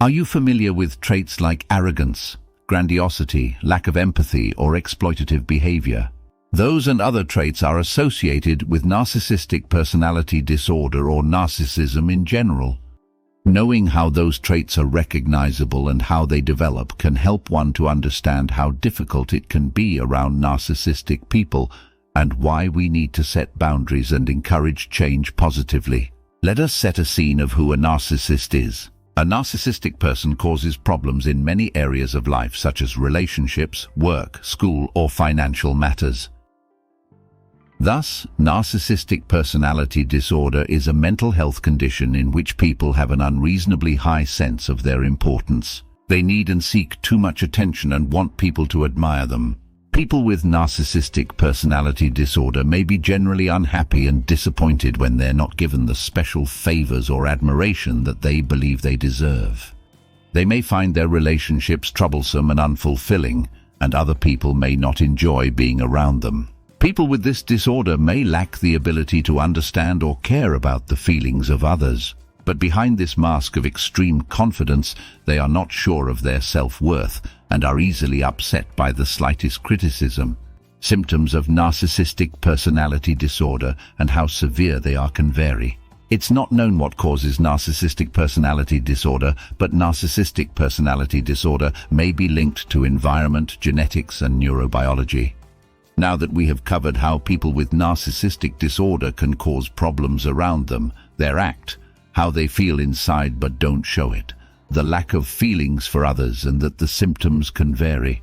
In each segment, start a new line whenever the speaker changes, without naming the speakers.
Are you familiar with traits like arrogance, grandiosity, lack of empathy, or exploitative behavior? Those and other traits are associated with narcissistic personality disorder or narcissism in general. Knowing how those traits are recognizable and how they develop can help one to understand how difficult it can be around narcissistic people and why we need to set boundaries and encourage change positively. Let us set a scene of who a narcissist is. A narcissistic person causes problems in many areas of life, such as relationships, work, school, or financial matters. Thus, narcissistic personality disorder is a mental health condition in which people have an unreasonably high sense of their importance. They need and seek too much attention and want people to admire them. People with narcissistic personality disorder may be generally unhappy and disappointed when they're not given the special favors or admiration that they believe they deserve. They may find their relationships troublesome and unfulfilling, and other people may not enjoy being around them. People with this disorder may lack the ability to understand or care about the feelings of others, but behind this mask of extreme confidence, they are not sure of their self-worth and are easily upset by the slightest criticism. Symptoms of narcissistic personality disorder and how severe they are can vary. It's not known what causes narcissistic personality disorder, but narcissistic personality disorder may be linked to environment, genetics, and neurobiology. Now that we have covered how people with narcissistic disorder can cause problems around them, their act, how they feel inside but don't show it, the lack of feelings for others, and that the symptoms can vary,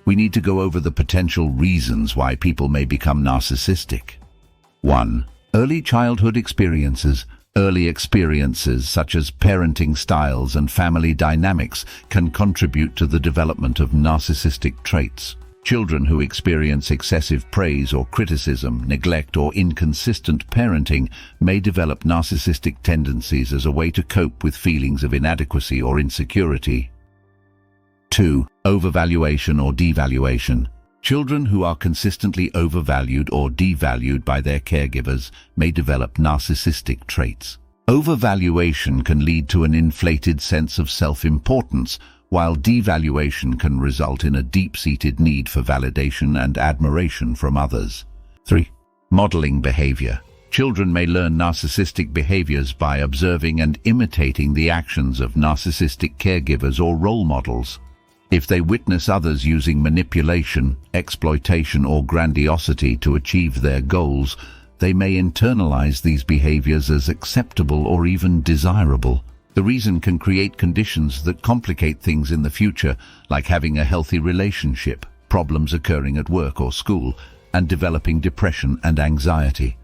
we need to go over the potential reasons why people may become narcissistic. 1. Early childhood experiences. Early experiences such as parenting styles and family dynamics can contribute to the development of narcissistic traits. Children who experience excessive praise or criticism, neglect, or inconsistent parenting may develop narcissistic tendencies as a way to cope with feelings of inadequacy or insecurity. 2. Overvaluation or devaluation. Children who are consistently overvalued or devalued by their caregivers may develop narcissistic traits. Overvaluation can lead to an inflated sense of self-importance, while devaluation can result in a deep-seated need for validation and admiration from others. 3. Modeling behavior. Children may learn narcissistic behaviors by observing and imitating the actions of narcissistic caregivers or role models. If they witness others using manipulation, exploitation, or grandiosity to achieve their goals, they may internalize these behaviors as acceptable or even desirable. The reason can create conditions that complicate things in the future, like having a healthy relationship, problems occurring at work or school, and developing depression and anxiety.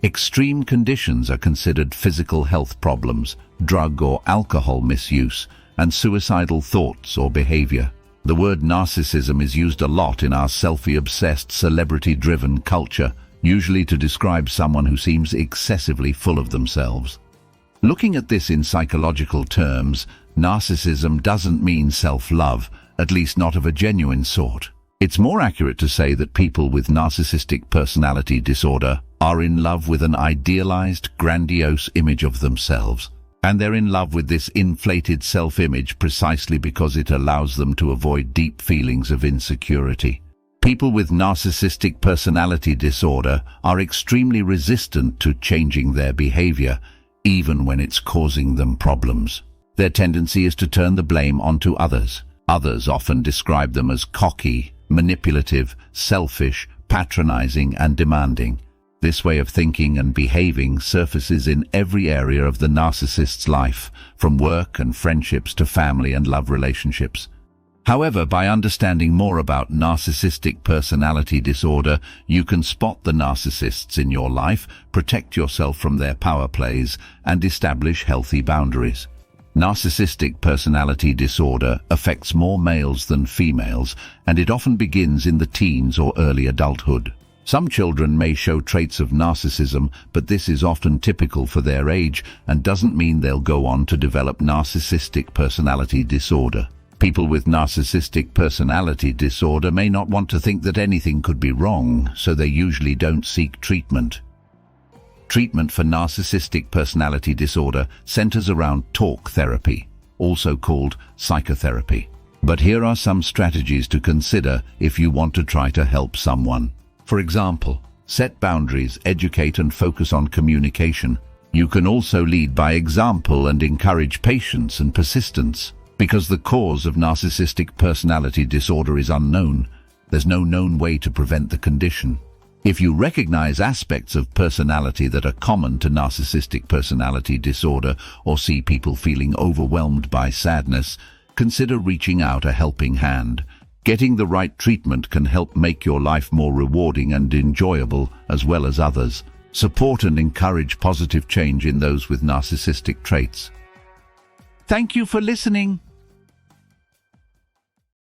Extreme conditions are considered physical health problems, drug or alcohol misuse, and suicidal thoughts or behavior. The word narcissism is used a lot in our selfie-obsessed, celebrity-driven culture, usually to describe someone who seems excessively full of themselves. Looking at this in psychological terms, narcissism doesn't mean self-love, at least not of a genuine sort. It's more accurate to say that people with narcissistic personality disorder are in love with an idealized, grandiose image of themselves. And they're in love with this inflated self-image precisely because it allows them to avoid deep feelings of insecurity. People with narcissistic personality disorder are extremely resistant to changing their behavior, even when it's causing them problems. Their tendency is to turn the blame onto others. Others often describe them as cocky, manipulative, selfish, patronizing, and demanding. This way of thinking and behaving surfaces in every area of the narcissist's life, from work and friendships to family and love relationships. However, by understanding more about narcissistic personality disorder, you can spot the narcissists in your life, protect yourself from their power plays, and establish healthy boundaries. Narcissistic personality disorder affects more males than females, and it often begins in the teens or early adulthood. Some children may show traits of narcissism, but this is often typical for their age and doesn't mean they'll go on to develop narcissistic personality disorder. People with narcissistic personality disorder may not want to think that anything could be wrong, so they usually don't seek treatment. Treatment for narcissistic personality disorder centers around talk therapy. also called psychotherapy. But here are some strategies to consider if you want to try to help someone. For example, set boundaries, educate and focus on communication. You can also lead by example and encourage patience and persistence. Because the cause of narcissistic personality disorder is unknown, there's no known way to prevent the condition. If you recognize aspects of personality that are common to narcissistic personality disorder or see people feeling overwhelmed by sadness, consider reaching out a helping hand. Getting the right treatment can help make your life more rewarding and enjoyable as well as others. Support and encourage positive change in those with narcissistic traits. Thank you for listening.